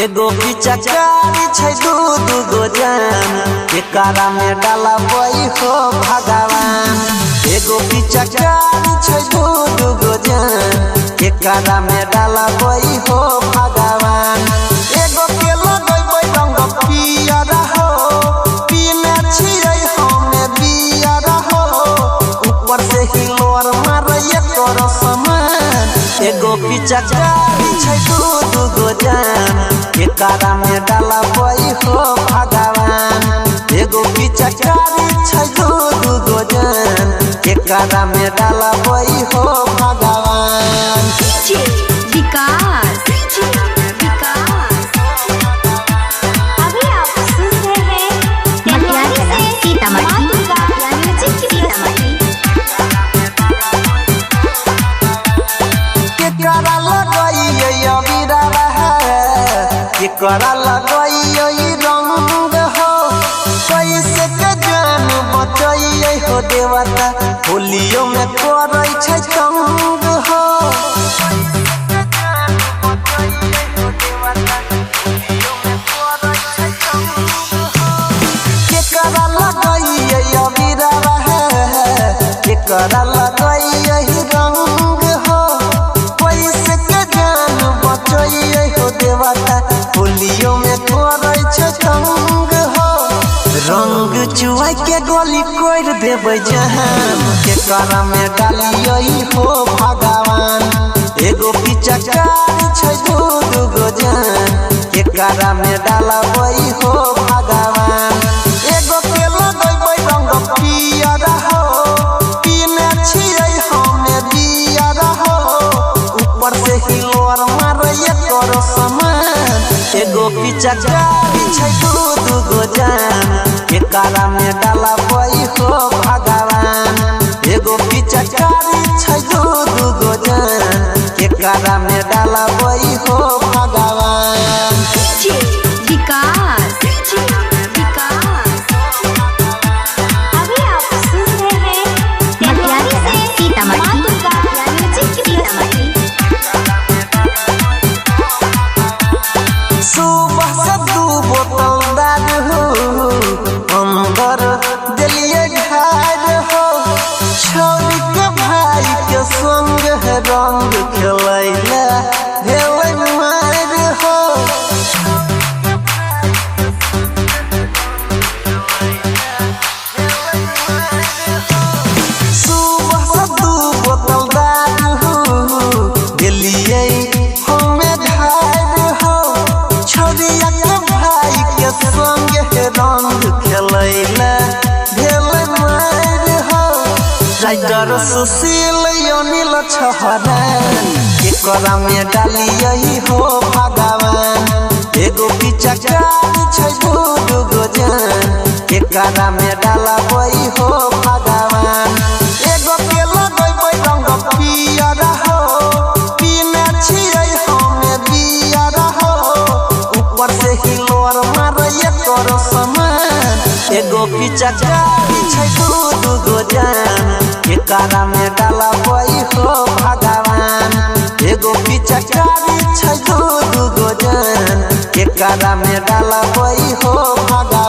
एगो पिचकारी छै दू गो जान एकरा में डाला बई हो भगवान। एगो पिचकारी छै दू गो जान एकरा में डाला बई हो भगवान। एगो के लगबै रंग पियर हो पीने छियै हमे बियर हो ऊपर से हिलोर मारे तोर समान। एगो पिचकारी छै दू गो जान एकरा में डाला बई हो भगवान। एगो पिचकारी छै दू गो जान एकरा में डाला बई हो भगवान। विकास अभी आप सुन रहे हैं सीतामढ़ी। केकरा लगइयै अबीरा केकरा लगइयै रंग हो कैसे के जान बचइयै हो देवता होलियो में करै छै तंग हो। केकरा लगइयै अबीरा केकरा लगइयै रंग हो कैसे के जान बचइयै हो देवता होलियो में करै छै तंग हो। रंग चुआई के गोली कोड़ देबै जहान केकरा में डालियै हो भगवान। एगो पिचकारी छै दू गो जान केकरा में डालबै हो भगवान। एगो के लगबै रंग पियर हो पीने छियै हमे बियर हो ऊपर से हिलोर मारे तोर समान। एगो पिचकारी छै दू गो जान एकरा में डाला बई हो भगवान। एगो पिचकारी छै दू गो जान एकरा में डाला बई हो भगवान। विकास अभी आप सुन रहे हैं सीतामढ़ी। सुबह से दू बोतल दारू अंदर दिलिए ढार हो छोरी के भाई के संग रंग खेलैला भेलै मार हो। सुबह से दू बोतल दारू दिलिए हमे ढार हो छोरिया के भाई के संग रंग खेलैला भेलै मार हो। राइटर सुशील अनिल छहरान एकरा में डालियै हो भगवान। एगो पिचकारी छै दू गो जान एकरा में डालबै हो भगवान। एगो के लगबै रंग पियर हो पीने छियै हमे बियर हो ऊपर से हिलोर मारे तोर समान। एगो पिचकारी छै दू गो जान एकरा में डालबै हो भगवान। एगो पिचकारी छै दू गो जान एकरा में डालबै हो भगवान।